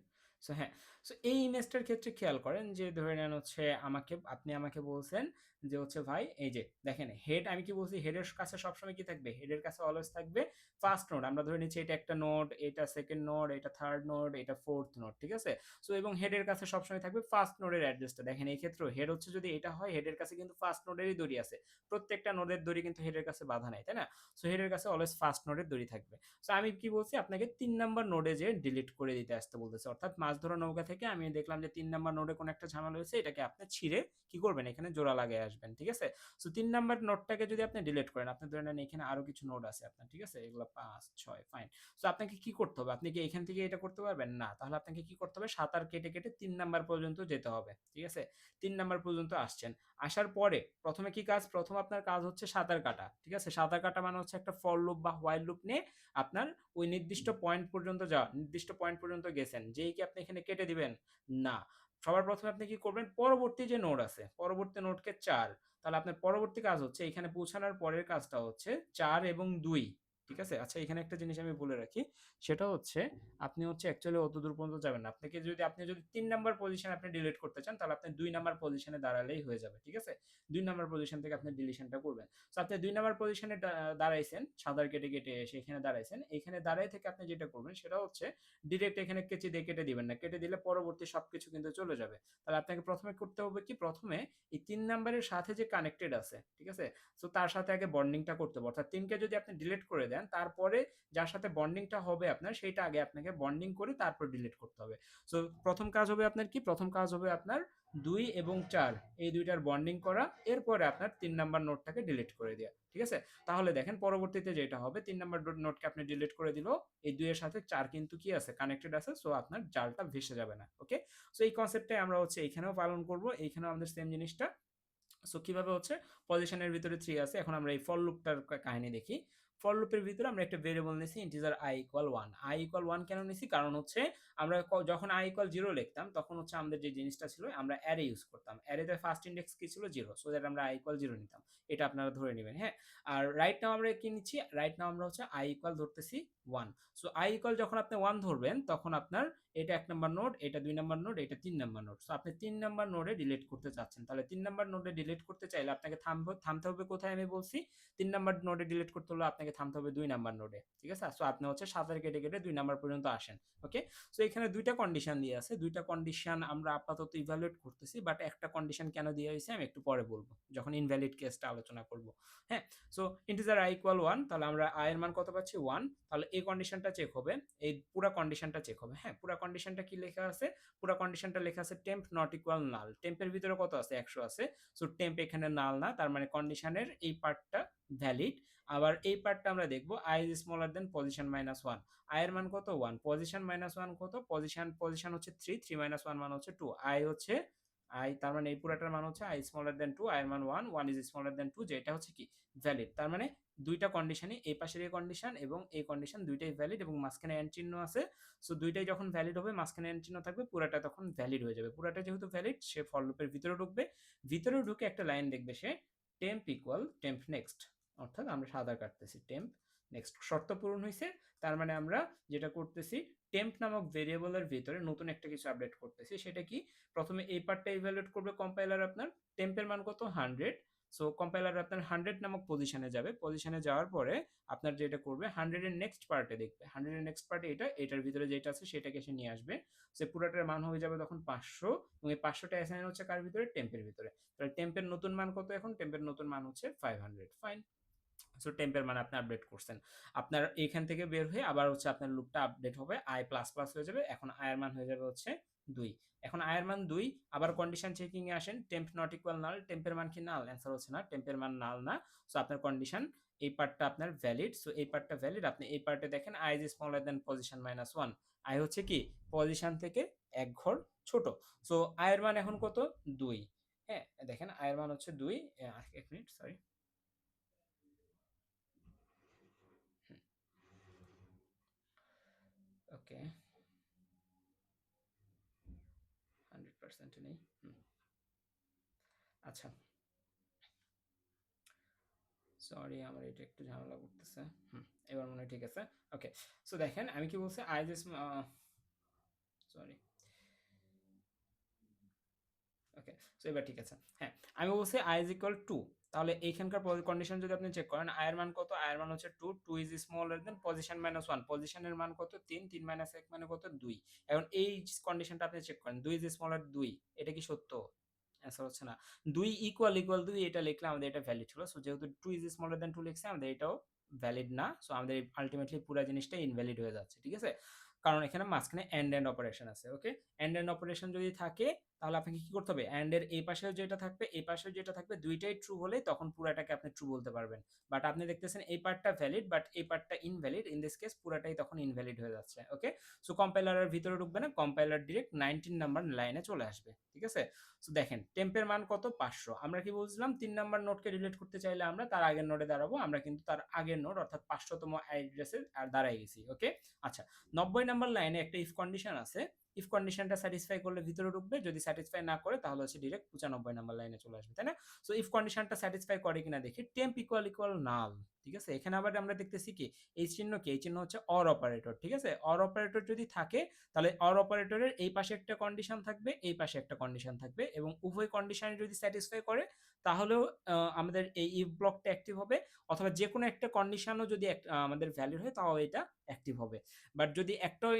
সো হ্যাঁ, সো এই ইমেজটার ক্ষেত্রে খেয়াল করেন যে ধরে নেন হচ্ছে আপনি আমাকে বলছেন যে হচ্ছে ভাই এই যে দেখেন হেড, আমি কি বলছি হেডের কাছে সবসময় কি থাকবে, হেডের কাছে অলওয়েজ থাকবে ফার্স্ট নোড। আমরা ধরে নিচ্ছি এটা একটা নোড, এটা সেকেন্ড নোড, এটা থার্ড নোড, এটা ফোর্থ নোড, ঠিক আছে। সো এবং হেডের কাছে সবসময় থাকবে ফার্স্ট নোডের অ্যাড্রেসটা। দেখেন এই ক্ষেত্রে হেড হচ্ছে যদি এটা হয়, হেডের কাছে কিন্তু ফার্স্ট নোডেরই দড়ি আছে। প্রত্যেকটা নোডের দড়ি কিন্তু হেডের কাছে বাধা নাই, তাই না? সো হেডের কাছে অলওয়েজ ফার্স্ট নোডের দড়ি থাকবে। সো আমি কি বলছি আপনাকে ৩ নাম্বার নোডে যে ডিলিট করে দিতে আসতে বলতেছে। অর্থাৎ মাছ ধরা নৌকা থেকে আমি দেখলাম যে ৩ নাম্বার নোডে কোনো একটা ঝামেলা হয়েছে, এটাকে আপনি ছিঁড়ে কি করবেন, এখানে জোড়া লাগিয়ে আসবেন, ঠিক আছে। সো ৩ নাম্বার নোডটাকে যদি আপনি ডিলিট করেন, আপনি ধরে নেন এখানে আরো কিছু নোড আছে আপনার, ঠিক আছে, এগুলো ৫ ৬ ফাইন। সো আপনাকে কি করতে হবে, আপনি কি এখান থেকে এটা করতে পারবেন না, তাহলে আপনাকে কি করতে হবে, সাঁতার কেটে কেটে ৩ নাম্বার পর্যন্ত যেতে হবে, ঠিক আছে। ৩ নাম্বার পর্যন্ত আসছেন, আসার পরে প্রথমে কি কাজ, প্রথম আপনার কাজ হচ্ছে সাঁতার কাটা, ঠিক আছে। সাঁতার কাটা মানে হচ্ছে একটা ফর লুপ বা হোয়াইল লুপ নিয়ে আপনার ওই নির্দিষ্ট পয়েন্ট পর্যন্ত যাওয়া, নির্দিষ্ট পয়েন্ট পর্যন্ত গেছেন, যেই কি আপনি এখানে কেটে দিবেন না। সবার প্রথমে আপনি কি করবেন, পরবর্তী যে নোড আছে, পরবর্তী নোডকে ৪, তাহলে আপনার পরবর্তী কাজ হচ্ছে এখানে পৌঁছানোর পরের কাজটা হচ্ছে ৪ এবং ২, ঠিক আছে। আচ্ছা এখানে একটা জিনিস আমি বলে রাখি, সেটা হচ্ছে আপনি হচ্ছে অ্যাকচুয়ালি অত দূর পর্যন্ত যাবেন না। আপনি যদি ৩ নাম্বার পজিশন আপনি ডিলিট করতে চান, তাহলে আপনি ২ নাম্বার পজিশনে দাঁড়ালেই হয়ে যাবে, ঠিক আছে। ২ নাম্বার পজিশন থেকে আপনি ডিলিশনটা করবেন। সো আপনি ২ নাম্বার পজিশনে দাঁড়াইছেন, সাঁতার কেটে কেটে এসে এখানে দাঁড়াইছেন, এখানে দাঁড়াই থেকে আপনি যেটা করবেন সেটা হচ্ছে ডিরেক্ট এখানে কেচি দিয়ে কেটে দিবেন না, কেটে দিলে পরবর্তী সবকিছু কিন্তু চলে যাবে। তাহলে আপনাকে প্রথমে করতে হবে কি, প্রথমে এই ৩ নাম্বারের সাথে যে কানেক্টেড আছে, ঠিক আছে, সো তার সাথে আগে বন্ডিংটা করতে হবে। অর্থাৎ ৩ কে যদি আপনি ডিলিট করে দেন, তারপরে যার সাথে বন্ডিংটা হবে আপনার, সেইটা আগে আপনাকে বন্ডিং করে তারপর ডিলিট করতে হবে। সো প্রথম কাজ হবে আপনার কি, প্রথম কাজ হবে আপনার ২ এবং ৪ এই দুইটার বন্ডিং করা, এরপরে আপনার ৩ নাম্বার নোটটাকে ডিলিট করে দেওয়া, ঠিক আছে। তাহলে দেখেন পরবর্তীতে যেটা হবে, ৩ নাম্বার নোটকে আপনি ডিলিট করে দিল, এই ২ এর সাথে ৪ কিন্তু কি আছে, কানেক্টেড আছে, সো আপনার জালটা ভেসে যাবে না, ওকে। সো এই কনসেপ্টটাই আমরা হচ্ছে এখানেও পালন করব, এইখানেও আমাদের সেম জিনিসটা। সো কিভাবে হচ্ছে, পজিশনের ভিতরে 3 আছে, এখন আমরা এই ফর লুপটার কাহিনী দেখি। ফর লুপের ভিতরে আমরা একটা ভেরিয়েবল নিছি integer i equal 1। i equal 1 কেন নিছি, কারণ হচ্ছে আমরা যখন i ইকুয়াল 0 লিখতাম, তখন হচ্ছে আমাদের যে জিনিসটা ছিল, আমরা অ্যারে ইউজ করতাম, অ্যারেতে ফার্স্ট ইন্ডেক্স কি ছিল, 0, সো দ্যাট আমরা i ইকুয়াল 0 নিতাম। এটা আপনারা ধরে নেবেন, হ্যাঁ। আর রাইট নাও আমরা কি নিচ্ছি, রাইট নাও আমরা হচ্ছে i ইকুয়াল ধরতেছি 1। সো i ইকুয়াল যখন আপনি 1 ধরবেন, তখন আপনার এটা ১ নাম্বার নোড, এটা ২ নাম্বার নোড, এটা ৩ নাম্বার নোড। সো আপনি ৩ নাম্বার নোডে ডিলিট করতে চাচ্ছেন, তাহলে ৩ নাম্বার নোডে ডিলিট করতে চাইলে আপনাকে থামতে হবে কোথায়, আমি বলছি ৩ নাম্বার নোডে ডিলিট করতে হলে আপনাকে থামতে হবে ২ নাম্বার নোডে, ঠিক আছে। সো আপনি হচ্ছে সাঁতার কেটে কেটে ২ নাম্বার পর্যন্ত আসেন, ওকে। সো এখানে ২টা কন্ডিশন দিয়ে আছে, ২টা কন্ডিশন আমরা আপাতত ইভ্যালুয়েট করতেছি, বাট একটা কন্ডিশন কেন দিয়ে হয়েছে আমি একটু পরে বলবো, যখন ইনভ্যালিড কেসটা আলোচনা করব, হ্যাঁ। সো ইন্টিজার i ইকুয়াল 1, তাহলে আমরা i এর মান কত পাচ্ছি, 1। তাহলে এই কন্ডিশনটা চেক হবে, এই পুরো কন্ডিশনটা চেক হবে, হ্যাঁ। পুরো কন্ডিশনটা কি লেখা আছে, পুরো কন্ডিশনটা লেখা আছে টেম্প নট ইকুয়াল নাল। টেম্পের ভিতরে কত আছে, ১০০ আছে। সো টেম্প এখানে নাল না, তার মানে কন্ডিশনের এই পার্টটা ভ্যালিড। আবার এই পার্টটা আমরা দেখব, i is smaller then position minus 1। i এর মান কত, 1, পজিশন মাইনাস 1 কত, পজিশন হচ্ছে 3, 3 মাইনাস 1 মান হচ্ছে 2, i হচ্ছে i, তার মানে এই পুরাটার মান হচ্ছে i স্মলার দেন 2, i এর মান 1, 1 ইজ স্মলার দেন 2, যেটা হচ্ছে কি ভ্যালিড। তার মানে দুইটা কন্ডিশনই, এই পাশের এই কন্ডিশন এবং এই কন্ডিশন দুইটাই ভ্যালিড, এবং মাঝখানে এন্ড চিহ্ন আছে। সো দুইটাই যখন ভ্যালিড হবে, মাঝখানে এন্ড চিহ্ন থাকবে, পুরাটা তখন ভ্যালিড হয়ে যাবে। পুরাটা যেহেতু ভ্যালিড, সে ফর লুপের ভিতরে ঢুকবে, ভিতরে ঢুকে একটা লাইন দেখবে সে, টেম্প ইকুয়াল টেম্প নেক্সট, অর্থাৎ আমরা সাদা কাটতেছি টেম্প নেক্সট, শর্ত পূরণ হয়েছে। তার মানে আমরা যেটা করতেছি, টেম্প নামক ভেরিয়েবলের ভিতরে নতুন একটা কিছু আপডেট করতেছি, সেটা কি, প্রথমে এই পার্টটা ইভ্যালুয়েট করবে কম্পাইলার আপনার, টেম্পের মান কত, 100। সো কম্পাইলার আপনার 100 নামক পজিশনে যাবে, পজিশনে যাওয়ার পরে আপনার যেটা করবে, 100 এর নেক্সট পার্টে দেখবে, 100 এর নেক্সট পার্টে এটার ভিতরে যেটা আছে সেটাকে সে নিয়ে আসবে। সে পুরোটার মান হয়ে যাবে তখন 500, এবং এই 500টা অ্যাসাইন হচ্ছে কার ভিতরে, টেম্পের ভিতরে। তাহলে টেম্পের নতুন মান কত, এখন টেম্পের নতুন মান হচ্ছে 500, ফাইন। সো টেম্পের মান আপনি আপডেট করছেন, আপনার এখান থেকে বের হয়ে আবার হচ্ছে আপনার লুপটা আপডেট হবে, i প্লাস প্লাস হয়ে যাবে, এখন i এর মান হয়ে যাবে হচ্ছে 2। এখন i এর মান 2, আবার কন্ডিশন চেকিং এ আসেন, টেম্প নট ইকুয়াল নাল, টেম্পের মান কি নাল, অ্যান্সার হচ্ছে না, টেম্পের মান নাল না। সো আপনার কন্ডিশন এই পার্টটা আপনার ভ্যালিড, সো এই পার্টটা ভ্যালিড। আপনি এই পার্টে দেখেন i is smaller then position minus 1, i হচ্ছে কি পজিশন থেকে এক ঘর ছোট। সো i এর মান এখন কত, 2, হ্যাঁ। দেখেন i এর মান হচ্ছে 2, এক মিনিট সরি, ওকে 100% নেই, আচ্ছা সরি, আমার এটা একটু ঝামেলা করতেছে। এবার মনে হয় ঠিক আছে, ওকে। সো দেখেন আমি কি বলছি, I just, sorry, okay, so এবার ঠিক আছে। হ্যাঁ, আমি বলছি i is equal to, তাহলে এইখানকার কন্ডিশন যদি আপনি চেক করেন, i এর মান কত? i এর মান হচ্ছে 2, 2 is smaller then position minus 1, পজিশনের মান কত? 3, 3 মাইনাস 1 মানে কত? 2। এখন এই কন্ডিশনটা আপনি চেক করেন, 2 ইজ স্মলার 2, এটা কি সত্য? অ্যান্সার হচ্ছে না। 2 ইকুয়াল 2 এটা লিখলে আমাদের এটা ভ্যালিড ছিল। সো যেহেতু 2 ইজ স্মলার দেন 2 লিখছে, আমাদের এটাও ভ্যালিড না। সো আমাদের আলটিমেটলি পুরো জিনিসটা ইনভ্যালিড হয়ে যাচ্ছে, ঠিক আছে? কারণ এখানে মাঝখানে এন্ড অপারেশন আছে, ওকে? এন্ড অপারেশন যদি থাকে তাহলে আপনাকে কি করতে হবে? এন্ড এর এই পাশেও যেটা থাকবে, এই পাশেও যেটা থাকবে, দুইটাই ট্রু হলে তখন পুরাটাকে আপনি ট্রু বলতে পারবেন। বাট আপনি দেখতেছেন এই পার্টটা ভ্যালিড বাট এই পার্টটা ইনভ্যালিড, ইন দিস কেস পুরাটাই তখন ইনভ্যালিড হয়ে যাচ্ছে, ওকে? সো কম্পাইলারের ভিতরে ঢুকবে না, কম্পাইলার ডিরেক্ট 19 নাম্বার লাইনে চলে আসবে, ঠিক আছে? সো দেখেন টেম্পের মান কত? 500। আমরা কি বলছিলাম? 3 নাম্বার নোডকে ডিলিট করতে চাইলে আমরা তার আগের নোডে দাঁড়াবো। আমরা কিন্তু তার আগের নোড অর্থাৎ 500তম অ্যাড্রেসে আর দাঁড়াই গেছি, ওকে? আচ্ছা, 90 নাম্বার লাইনে একটা ইফ কন্ডিশন আছে। ইফ কন্ডিশনটা স্যাটিসফাই করলে ভিতরে ঢুকবে, যদি স্যাটিসফাই না করে তাহলে হচ্ছে ডিরেক্ট 95 নাম্বার লাইনে চলে আসবে, তাই না? সো ইফ কন্ডিশনটা স্যাটিসফাই করে কিনা দেখি। টেম্প ইকুয়াল নাল, ঠিক আছে? এখানে আবার আমরা দেখতেছি কি এই চিহ্ন, কি এই চিহ্ন হচ্ছে অর অপারেটর, ঠিক আছে? অর অপারেটর যদি থাকে তাহলে অর অপারেটরের এই পাশে একটা কন্ডিশন থাকবে, এই পাশে একটা কন্ডিশন থাকবে এবং উভয় কন্ডিশনে যদি স্যাটিসফাই করে তাহলেও আমাদের এই ইফ ব্লকটা অ্যাক্টিভ হবে, অথবা যে কোনো একটা কন্ডিশনও যদি আমাদের ভ্যালিড হয় তাও এটা অ্যাক্টিভ হবে। বাট যদি একটাও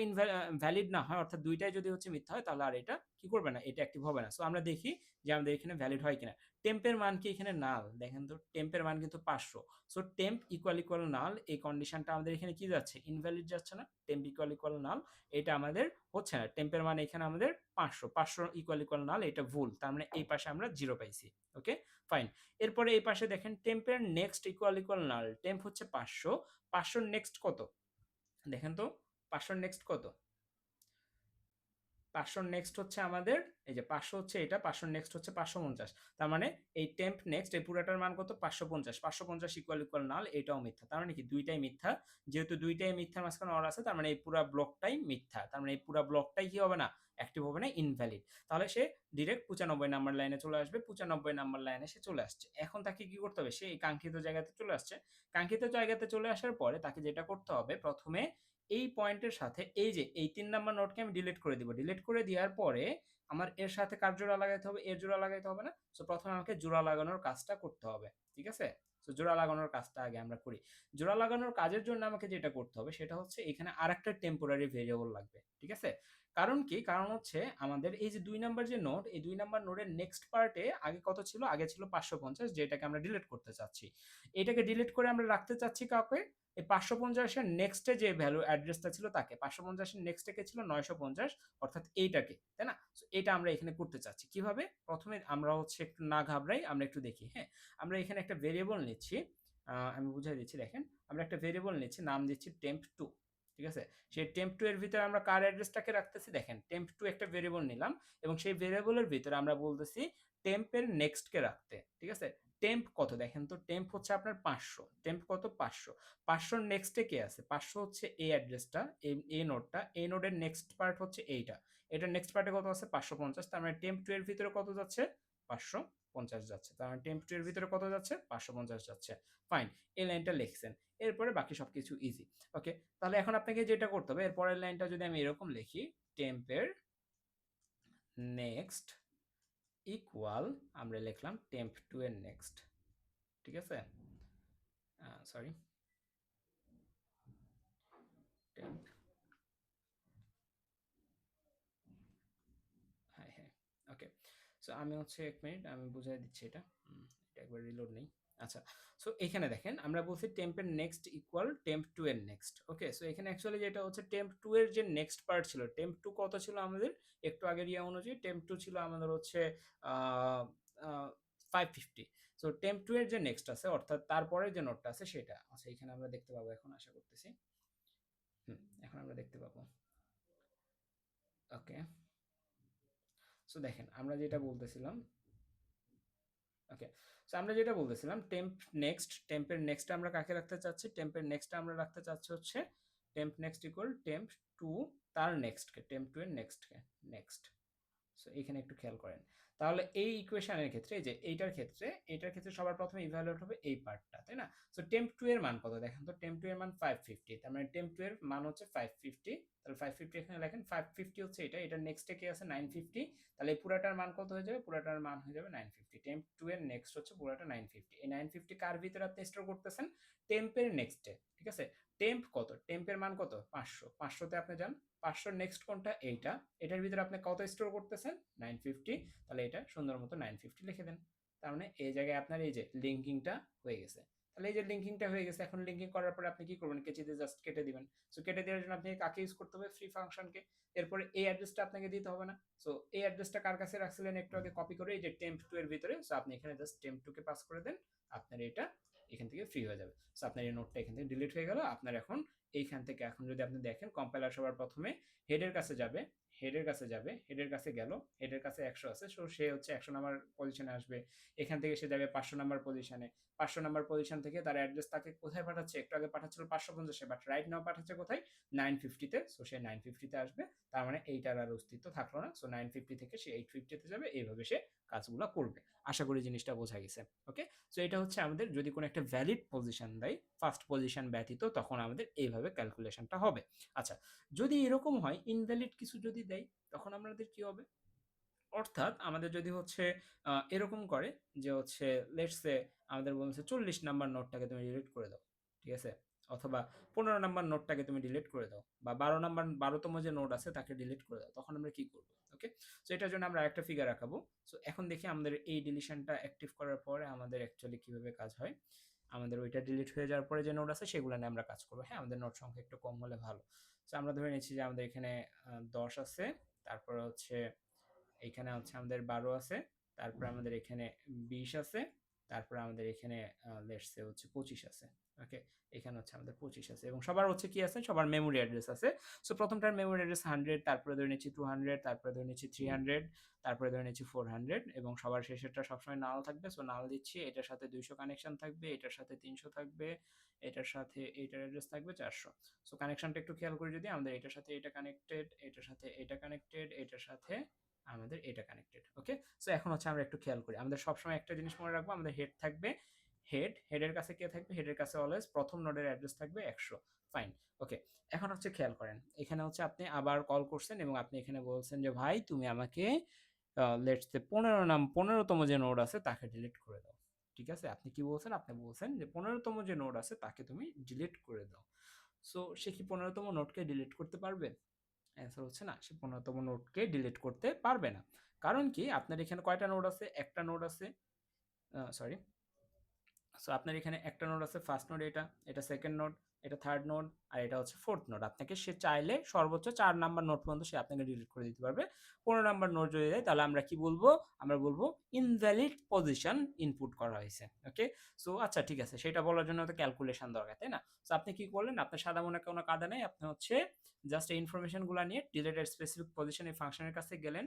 ভ্যালিড না হয় অর্থাৎ দুইটাই যদি হচ্ছে মিথ্যা হয় তাহলে আর এটা কি করবে না, এটা অ্যাক্টিভ হবে না। সো আমরা দেখি যে আমাদের এখানে ভ্যালিড হয় কিনা। টেম্পের মান কি এখানে নাল? দেখেন তো টেম্পের মান কিন্তু 500। সো টেম্প ইকুয়াল নাল, এই কন্ডিশনটা আমাদের এখানে কি যাচ্ছে? ইনভ্যালিড যাচ্ছে না? টেম্প ইকুয়াল নাল, এটা আমাদের হচ্ছে না। টেম্পের মান এখানে আমাদের 500, 500 ইকুয়াল নাল, এটা ভুল। তার মানে এই পাশে আমরা 0 পাইছি, ওকে? ফাইন। এরপরে এই পাশে দেখেন টেম্পের নেক্সট ইকুয়াল নাল, টেম্প হচ্ছে 500, 500 নেক্সট কত? দেখেন তো 500 নেক্সট কত? 500 নেক্সট হচ্ছে আমাদের, এই যে 500 হচ্ছে এটা, 500 নেক্সট হচ্ছে 550। তার মানে এই টেম্প নেক্সট এই পুরাটার মান কত? 550। 550 ইকুয়াল নাল, এটাও মিথ্যা। তার মানে কি দুইটাই মিথ্যা। যেহেতু দুইটাই মিথ্যার মাঝখানে অর আছে তার মানে এই পুরা ব্লকটাই মিথ্যা। তার মানে এই পুরা ব্লকটাই কি হবে না? অ্যাক্টিভ হবে না, ইনভ্যালিড। তাহলে সে ডিরেক্ট 95 নাম্বার লাইনে চলে আসবে। 95 নাম্বার লাইনে সে চলে আসছে। এখন তাকে কি করতে হবে? সে এই কাঙ্ক্ষিত জায়গাতে চলে আসছে। কাঙ্ক্ষিত জায়গাতে চলে আসার পরে তাকে যেটা করতে হবে, প্রথমে এই পয়েন্টের সাথে এই যে এই 3 নাম্বার নোটকে আমি ডিলিট করে দিব। ডিলিট করে দেওয়ার পরে আমার এর সাথে কার জোড়া লাগাইতে হবে? এর জোড়া লাগাইতে হবে না? সো প্রথমে আমাকে জোড়া লাগানোর কাজটা করতে হবে, ঠিক আছে? সো জোড়া লাগানোর কাজটা আগে আমরা করি। জোড়া লাগানোর কাজের জন্য আমাকে যেটা করতে হবে সেটা হচ্ছে এখানে আরেকটা টেম্পোরারি ভেরিয়েবল লাগবে, ঠিক আছে? কারণ কি? কারণ হচ্ছে আমাদের এই যে 2 নাম্বার যে নোড, এই 2 নাম্বার নোডের নেক্সট পার্টে আগে কত ছিল? আগে ছিল 550, যেটাকে আমরা ডিলিট করতে চাচ্ছি। এটাকে ডিলিট করে আমরা রাখতে চাচ্ছি কাউকে? এই 550 এর নেক্সটে যে ভ্যালু অ্যাড্রেসটা ছিল তাকে। 550 এর নেক্সটে কে ছিল? 950, অর্থাৎ এইটাকে, তাই না? সো এটা আমরা এখানে করতে চাচ্ছি। কিভাবে? প্রথমে আমরা হচ্ছে একটু না ঘাবড়াই, আমরা একটু দেখি, হ্যাঁ? আমরা এখানে একটা ভেরিয়েবল নিচ্ছি। আমি বুঝাই দিচ্ছি, দেখেন। আমরা একটা ভেরিয়েবল নিচ্ছি, নাম দিচ্ছি temp2, ঠিক আছে? সেই temp2 এর ভিতরে আমরা কার অ্যাড্রেসটাকে রাখতেছি? দেখেন temp2 একটা ভেরিয়েবল নিলাম এবং সেই ভেরিয়েবলের ভিতরে আমরা বলতেছি temp এর নেক্সট কে রাখতে, ঠিক আছে? টেম্প কত? দেখেন তো টেম্প হচ্ছে আপনার 500। টেম্প কত? 500। 500 নেক্সটে কে আছে? 500 হচ্ছে এই অ্যাড্রেসটা, এই নোডটা, এই নোডের নেক্সট পার্ট হচ্ছে এইটা। এটার নেক্সট পার্টে কত আছে? 550। তার মানে টেম্প 2 এর ভিতরে কত যাচ্ছে? 550 যাচ্ছে। তার মানে টেম্প 2 এর ভিতরে কত যাচ্ছে? 550 যাচ্ছে। ফাইন। এই লাইনটা লিখছেন। এরপরে বাকি সবকিছু ইজি। ওকে? তাহলে এখন আপনাকে যেটা করতে হবে, এর পরের লাইনটা যদি আমি এরকম লিখি, টেম্পের নেক্সট ইকুয়াল, আমরা লিখলাম temp2 এর নেক্সট, ঠিক আছে? সরি, temp, হ্যাঁ হ্যাঁ, ওকে। সো আমি হচ্ছে 1 মিনিট আমি বুঝাই দিচ্ছি এটা। এটা একবার রিলোড নেই। আচ্ছা, সো এখানে দেখেন আমরা বলছি temp এর নেক্সট ইকুয়াল temp2 এর নেক্সট, ওকে? সো এখানে অ্যাকচুয়ালি যেটা হচ্ছে temp2 এর যে নেক্সট পার্ট ছিল, temp2 কত ছিল আমাদের? একটু আগের ইয়া অনুযায়ী temp2 ছিল আমাদের হচ্ছে আহ, আহ, 550। সো temp2 এর যে নেক্সট আছে অর্থাৎ তারপরে যে নোটটা আছে সেটা, আচ্ছা এখানে আমরা দেখতে পাবো এখন, আশা করতেছি। এখন আমরা দেখতে পাবো, ওকে? সো দেখেন আমরা যেটা বলতেছিলাম, ওকে, সো আমরা যেটা বলতেছিলাম টেম্প নেক্সট, টেম্পের নেক্সট আমরা কাকে রাখতে চাচ্ছি? টেম্পের নেক্সট আমরা রাখতে চাচ্ছি হচ্ছে temp next equal temp two, তার নেক্সটকে, টেম্প টু এর নেক্সটকে, নেক্সট। সো এখানে একটু খেয়াল করেন। তাহলে এই ইকুয়েশনের ক্ষেত্রে, এই যে এইটার ক্ষেত্রে সবার প্রথমে ইভ্যালুয়েট হবে এই পার্টটা, তাই না? সো টেম্প টু এর মান কত? দেখেন তো টেম্প টু এর মান 550। তার মানে টেম্প টু এর মান হচ্ছে 550। তাহলে 550 এখানে লেখেন, 550 হচ্ছে এটা, এটার নেক্সটে কি আছে 950, তাহলে এই পুরাটার মান কত হয়ে যাবে, পুরাটার মান হয়ে যাবে 950। টেম্প 2 এর নেক্সট হচ্ছে পুরাটা 950, এই 950 কার ভিতরে আপনি স্টোর করতেছেন, টেম্পের নেক্সটে, ঠিক আছে। টেম্প কত, টেম্পের মান কত 500, 500তে আপনি যান, 500 নেক্সট কোনটা এইটা, এটার ভিতরে আপনি কত স্টোর করতেছেন 950, তাহলে এটা সুন্দর মতো 950 লিখে দেন। তার মানে এই জায়গায় আপনার এই যে লিঙ্কিংটা হয়ে গেছে। তাহলে এই যে লিঙ্কিংটা হয়ে গেছে, এখন লিঙ্কিং করার পরে আপনি কি করবেন, কেচিতে জাস্ট কেটে দিবেন। সো কেটে দেওয়ার জন্য আপনি কাকে ইউজ করতে হবে, ফ্রি ফাংশনকে। এরপরে এই অ্যাড্রেসটা আপনাকে দিতে হবে না। সো এই অ্যাড্রেসটা কার কাছে রাখছিলেন একটু আগে, কপি করে এই যে টেম্প 2 এর ভিতরে, সো আপনি এখানে জাস্ট টেম্প 2 কে পাস করে দেন, আপনার এটা এখান থেকে ফ্রি হয়ে যাবে। সো আপনার এই নোটটা এখান থেকে ডিলিট হয়ে গেল। আপনার এখন এইখান থেকে এখন যদি আপনি দেখেন, কম্পাইলার সবার প্রথমে হেডের কাছে যাবে, হেডের কাছে যাবে, হেডের কাছে গেল, হেডের কাছে 100 আছে, সো সে হচ্ছে 100 নাম্বার পজিশনে আসবে। এখান থেকে সে যাবে 500 নাম্বার পজিশনে, 500 নাম্বার পজিশন থেকে তার অ্যাড্রেস তাকে কোথায় পাঠাচ্ছে, একটু আগে পাঠাচ্ছিল 550, বাট রাইট নাও পাঠাচ্ছে কোথায় 950 তে, সো সে 950 তে আসবে। তার মানে এইটার আর অস্তিত্ব থাকলো না। সো 950 থেকে সে 850 তে যাবে, এইভাবে সে কাজগুলো করবে। আশা করি জিনিসটা বোঝা গেছে। ওকে, সো এটা হচ্ছে আমাদের যদি কোনো একটা ভ্যালিড পজিশন দেয় ফার্স্ট পজিশন ব্যতীত, তখন আমাদের এইভাবে ক্যালকুলেশনটা হবে। আচ্ছা, যদি এরকম হয় ইনভ্যালিড কিছু যদি দেয়, তখন আমাদের কি হবে, অর্থাৎ আমাদের যদি হচ্ছে এরকম করে যে হচ্ছে লেটস সে আমাদের বলছে 40 নাম্বার নোটটাকে তুমি ডিলিট করে দাও, ঠিক আছে, অথবা 15 নাম্বার নোটটাকে তুমি ডিলিট করে দাও, বা 12 নাম্বার 12তম যে নোট আছে তাকে ডিলিট করে দাও, তখন আমরা কি করব। ওকে, সো এটার জন্য আমরা একটা ফিগার রাখাবো। সো এখন দেখি আমাদের এই ডিলিশনটা অ্যাক্টিভ করার পরে আমাদের অ্যাকচুয়ালি কিভাবে কাজ হয়। আমাদের ওইটা ডিলিট হয়ে যাওয়ার পরে যে নোট আছে সেগুলো নিয়ে আমরা কাজ করবো। হ্যাঁ, আমাদের নোট সংখ্যা একটু কম হলে ভালো। সো আমরা ধরে নিচ্ছি যে আমাদের এখানে 10 আছে, তারপরে হচ্ছে এখানে হচ্ছে আমাদের 12 আছে, তারপরে আমাদের এখানে 20 আছে, তারপরে আমাদের এখানে লেটস সে হচ্ছে 25 আছে। ওকে, এখানে হচ্ছে আমাদের 25 আছে, এবং সবার হচ্ছে কি আছে, সবার মেমোরি অ্যাড্রেস আছে। সো প্রথমটার মেমোরি অ্যাড্রেস 100, তারপরে ধরে নিচ্ছি 200, তারপরে ধরে নিচ্ছি 300, তারপরে ধরে নিচ্ছি 400, এবং সবার শেষেরটা সবসময় নাল থাকবে। সো নাল দিচ্ছি, এটার সাথে 200 কানেকশন থাকবে, এটার সাথে 300 থাকবে, এটার সাথে এইটার অ্যাড্রেস থাকবে 400। সো কানেকশনটা একটু খেয়াল করে, যদি আমাদের এটার সাথে এটা কানেক্টেড, এটার সাথে এটা কানেক্টেড, এটার সাথে আমাদের এটা কানেক্টেড। ওকে, সো এখন হচ্ছে আমরা একটু খেয়াল করি, আমাদের সবসময় একটা জিনিস মনে রাখবো, আমাদের হেড থাকবে, হেডের কাছে কে থাকবে, হেডের কাছে অলওয়েজ প্রথম নোডের অ্যাড্রেস থাকবে 100। ফাইন। ওকে, এখন হচ্ছে খেয়াল করেন, এখানে হচ্ছে আপনি আবার কল করছেন এবং আপনি এখানে বলছেন যে ভাই তুমি আমাকে লেটস সে 15তম যে নোড আছে তাকে ডিলিট করে দাও। ঠিক আছে, আপনি কি বলছেন, আপনি বলছেন যে 15তম যে নোড আছে তাকে তুমি ডিলিট করে দাও। সো সে কি 15তম নোডকে ডিলিট করতে পারবে? অ্যান্সার হচ্ছে না, সে 15তম নোডকে ডিলিট করতে পারবে না। কারণ কি, আপনার এখানে কয়টা নোড আছে, একটা নোড আছে, সরি, সো আপনার এখানে একটা নোড আছে, ফার্স্ট নোড এটা, এটা সেকেন্ড নোড, এটা থার্ড নোড, আর এটা হচ্ছে ফোর্থ নোড। আপনাকে সে চাইলে সর্বোচ্চ 4 নাম্বার নোড পর্যন্ত সে আপনাকে ডিলিট করে দিতে পারবে। 15 নাম্বার নোড যদি দেয় তাহলে আমরা কি বলবো, আমরা বলবো ইনভ্যালিড পজিশন ইনপুট করা হয়েছে। ওকে, সো আচ্ছা ঠিক আছে, সেটা বলার জন্য তো ক্যালকুলেশন দরকার, তাই না? সো আপনি কি করলেন, আপনার সাদা মনে কোনো কাদা নেই, আপনি হচ্ছে জাস্ট এই ইনফরমেশনগুলো নিয়ে ডিলিটেড স্পেসিফিক পজিশন এই ফাংশনের কাছে গেলেন,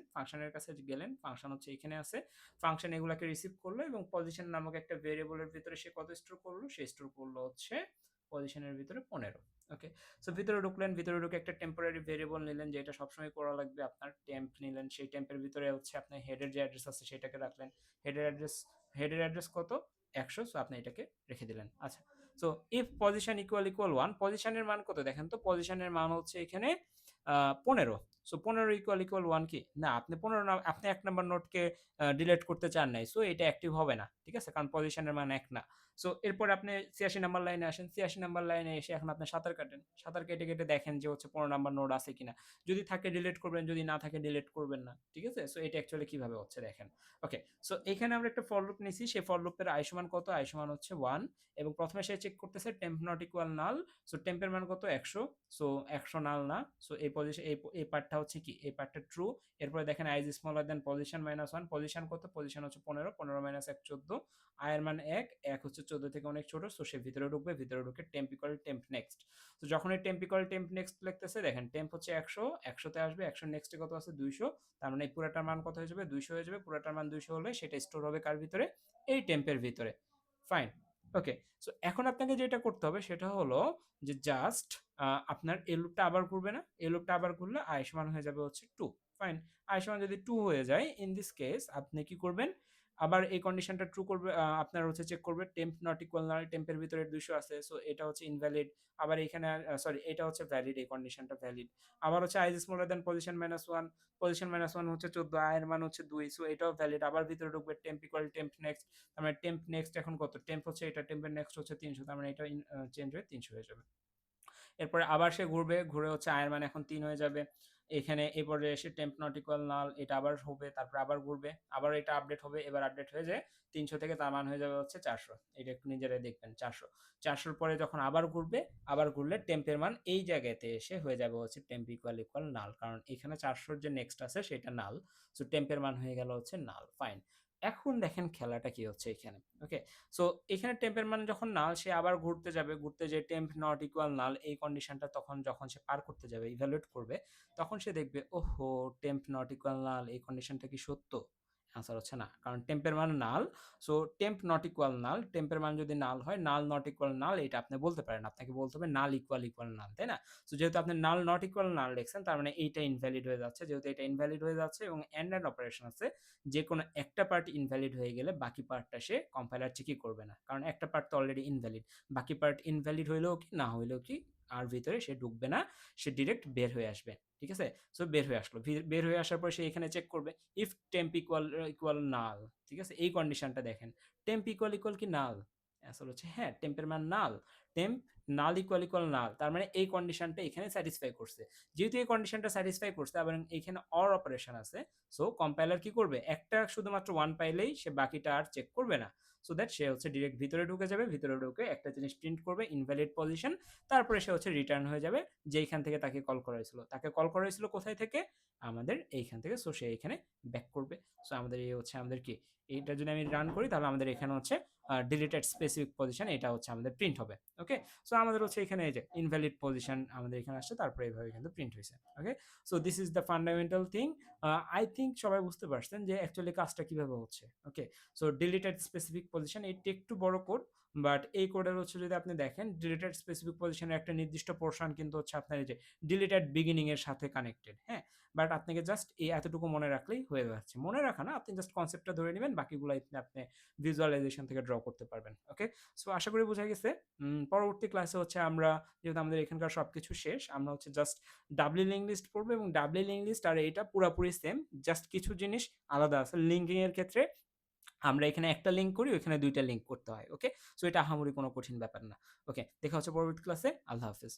ফাংশন হচ্ছে এখানে আছে, ফাংশন এগুলাকে রিসিভ করলো এবং পজিশন নামক একটা ভেরিয়েবলের ভিতরে সে কত স্টোর করলো, সে স্টোর করলো হচ্ছে পজিশনের ভিতরে 15। ওকে, সো ভিতরে ঢুকলেন, ভিতরে ঢুকে একটা টেম্পোরারি ভেরিয়েবল নিলেন, যেটা সবসময় করা লাগবে, আপনার টেম্প নিলেন, সেই টেম্পের ভিতরে হচ্ছে আপনার হেডের যে অ্যাড্রেস আছে সেটাকে রাখলেন, হেডের অ্যাড্রেস, হেডের অ্যাড্রেস কত 100, সো আপনি এটাকে রেখে দিলেন। আচ্ছা, so if position equal equal 1, পজিশনের মান কত দেখেন তো, পজিশনের মান হচ্ছে এখানে 15। সো 15 ইকুয়াল ইকুয়াল 1 কি না, আপনি 15 না, আপনি 1 নাম্বার নোটকে ডিলিট করতে চান নাই, সো এটা অ্যাক্টিভ হবে না, ঠিক আছে, কারণ পজিশনের মান 1 না। সো এরপর আপনি 86 নাম্বার লাইনে আসেন, 86 নাম্বার লাইনে এসে এখন আপনি সাঁতার কাটেন, সাঁতার কেটে কেটে দেখেন যে হচ্ছে 15 নাম্বার নোট আছে কিনা, যদি থাকে ডিলিট করবেন, যদি না থাকে ডিলিট করবেন না, ঠিক আছে। সো এটা অ্যাকচুয়ালি কিভাবে হচ্ছে দেখেন। ওকে, সো এখানে আমরা একটা ফর লুপ নিছি, সেই ফর লুপের আই সমান কত, আই সমান হচ্ছে 1, এবং প্রথমে সে চেক করতেছে temp not equal null. So টেম্পের মান কত 100, সো 100 নাল না, সো এই পজিশন এই পার্টটা হচ্ছে কি, এই পার্টটা ট্রু। এরপরে দেখেন I is smaller then position minus 1, position কত, পজিশন হচ্ছে 15, 15 মাইনাস 1 14, আয়ের মান 1, 1 হচ্ছে 14 থেকে অনেক ছোট, সো সে ভিতরে ঢুকবে, ভিতরে ঢুকে টেম্প ইকুয়াল টেম্প নেক্সট। তো যখন এই টেম্প ইকুয়াল টেম্প নেক্সট লিখতেছে, দেখেন টেম্প হচ্ছে 100, 100তে আসবে, 100 নেক্সটে কত আছে 200, তার মানে এই পুরাটার মান কত হয়ে যাবে 200 হয়ে যাবে, পুরাটার মান 200 হলে সেটা স্টোর হবে কার ভিতরে, এই টেম্পের ভিতরে। ফাইন। ওকে, সো এখন আপনাকে যেটা করতে হবে সেটা হলো যে জাস্ট আপনার এই লুপটা আবার ঘুরবে না, এই লুপটা আবার ঘুরলে আই সমান হয়ে যাবে হচ্ছে 2। ফাইন, আই সমান যদি 2 হয়ে যায়, ইন দিস কেস আপনি কি করবেন, আবার এই কন্ডিশনটা ট্রু করবে, আপনার হচ্ছে চেক করবে টেম্প নট ইকুয়াল নাল, টেম্পের ভিতরে 200 আছে, সো এটা হচ্ছে ইনভ্যালিড। আবার এখানে সরি, এটা হচ্ছে ভ্যালিড, এই কন্ডিশনটা ভ্যালিড। আবার হচ্ছে I is smaller then position minus 1, position minus 1 হচ্ছে 14, আয়ের মান হচ্ছে 2, সো এটাও ভ্যালিড। আবার ভিতরে ঢুকবে টেম্প ইকুয়াল টেম্প নেক্সট, তার মানে টেম্প নেক্সট এখন কত, টেম্প হচ্ছে এটা, টেম্পের নেক্সট হচ্ছে 300, তার মানে এটা চেঞ্জ হয়ে 300 হয়ে যাবে। এরপরে আবার সে ঘুরবে, ঘুরে হচ্ছে আয়ের মান এখন 3 হয়ে যাবে। এখানে এই পর্যায়ে এসে টেম্প নট ইকুয়াল নাল, এটা আবার হবে, তারপর আবার ঘুরবে, আবার এটা আপডেট হবে, এবার আপডেট হয়ে যায় 300 থেকে তার মান হয়ে যাবে হচ্ছে 400। এটা একটু নিজেরাই দেখবেন 400। 400 পরে যখন আবার ঘুরবে, আবার ঘুরলে টেম্পের মান এই জায়গাতে এসে হয়ে যাবে হচ্ছে টেম্প ইকুয়াল ইকুয়াল নাল, কারণ এখানে 400 যে নেক্সট আছে সেটা নাল, সো টেম্পের মান হয়ে গেল হচ্ছে নাল। ফাইন। এখন দেখেন খেলাটা কি হচ্ছে এখানে। ওকে, সো এখানে টেম্পের মান যখন নাল, সে আবার ঘুরতে যাবে, ঘুরতে যে টেম্প নট ইকুয়াল নাল এই কন্ডিশনটা তখন যখন সে পার করতে যাবে, ইভ্যালুয়েট করবে, তখন সে দেখবে ওহো টেম্প নট ইকুয়াল নাল, এই কন্ডিশনটা কি সত্য? অ্যান্সার হচ্ছে না, কারণ টেম্পের মান নাল। সো টেম্প নট ইকুয়াল নাল, টেম্পের মান যদি নাল হয়, নাল নট ইকুয়াল নাল এটা আপনি বলতে পারেন, আপনাকে বলতে হবে নাল ইকুয়াল ইকুয়াল নাল, তাই না? সো যেহেতু আপনি নাল নট ইকুয়াল নাল লিখছেন, তার মানে এইটা ইনভ্যালিড হয়ে যাচ্ছে। যেহেতু এটা ইনভ্যালিড হয়ে যাচ্ছে এবং এন্ড এন্ড অপারেশন আছে, যে কোনো একটা পার্ট ইনভ্যালিড হয়ে গেলে বাকি পার্টটা সে কম্পাইলার চেকই করবে না, কারণ একটা পার্ট তো অলরেডি ইনভ্যালিড। বাকি পার্ট ইনভ্যালিড হইলেও কি না হইলেও কি আর ভিতরে সে ঢুকবে না, সে ডিরেক্ট বের হয়ে আসবে। ঠিক আছে, সো বের হয়ে আসলো, বের হয়ে আসার পর সে এখানে চেক করবে ইফ টেম্প ইকুয়াল ইকুয়াল নাল। ঠিক আছে, এই কন্ডিশনটা দেখেন, টেম্প ইকুয়াল ইকুয়াল কি নাল? আসলে হচ্ছে হ্যাঁ, টেম্পের মান নাল, টেম্প নাল ইকুয়াল ইকুয়াল নাল, তার মানে এই কন্ডিশনটা এখানে স্যাটিসফাই করছে। যেহেতু এই কন্ডিশনটা স্যাটিসফাই করছে, আবার এখানে অর অপারেশন আছে, সো কম্পাইলার কি করবে, একটা শুধুমাত্র 1 পাইলেই সে বাকিটা আর চেক করবে না। সো দ্যাট সে হচ্ছে ডিরেক্ট ভিতরে ঢুকে যাবে, ভিতরে ঢুকে একটা জিনিস প্রিন্ট করবে ইনভ্যালিড পজিশন, তারপরে সে হচ্ছে রিটার্ন হয়ে যাবে যেইখান থেকে তাকে কল করা হয়েছিল। তাকে কল করা হয়েছিল কোথায় থেকে, আমাদের এইখান থেকে, সো সে এখানে ব্যাক করবে। সো আমাদের এই হচ্ছে আমাদের কি, এইটা যদি আমি রান করি তাহলে আমাদের এখানে হচ্ছে ডিলিটেড স্পেসিফিক পজিশন, এটা হচ্ছে আমাদের প্রিন্ট হবে। ওকে, সো আমাদের হচ্ছে এখানে এই যে ইনভ্যালিড পজিশন আমাদের এখানে আসছে, তারপরে এইভাবে কিন্তু প্রিন্ট হয়েছে। Okay, so this is the fundamental thing. I think সবাই বুঝতে পারছেন যে অ্যাকচুয়ালি কাজটা কিভাবে হচ্ছে। Okay, so deleted specific position, এটি একটু বড় কোড, বাট এই কোডের হচ্ছে যদি আপনি দেখেন ডিলিটেড স্পেসিফিক পজিশনের একটা নির্দিষ্ট পোর্শন কিন্তু হচ্ছে আপনার এই যে ডিলিটেড বিগিনিং এর সাথে কানেক্টেড। হ্যাঁ, বাট আপনাকে জাস্ট এই এতটুকু মনে রাখলেই হয়ে যাচ্ছে। মনে রাখা না, আপনি জাস্ট কনসেপ্টটা ধরে নেবেন, বাকিগুলো আপনি ভিজুয়ালাইজেশন থেকে ড্র করতে পারবেন। ওকে, সো আশা করি বোঝা গেছে। পরবর্তী ক্লাসে হচ্ছে আমরা, যেহেতু আমাদের এখানকার সবকিছু শেষ, আমরা হচ্ছে জাস্ট ডাবলি লিঙ্ক লিস্ট পড়বো, এবং ডাবলি লিঙ্ক লিস্ট আর এটা পুরোপুরি সেম, জাস্ট কিছু জিনিস আলাদা আছে। লিঙ্কিং এর ক্ষেত্রে আমরা এখানে একটা লিঙ্ক করি, ওইখানে দুইটা লিঙ্ক করতে হয়। ওকে, সো এটা আহামরি কোনো কঠিন ব্যাপার না। ওকে, দেখা হচ্ছে পরবর্তী ক্লাসে। আল্লাহ হাফেজ।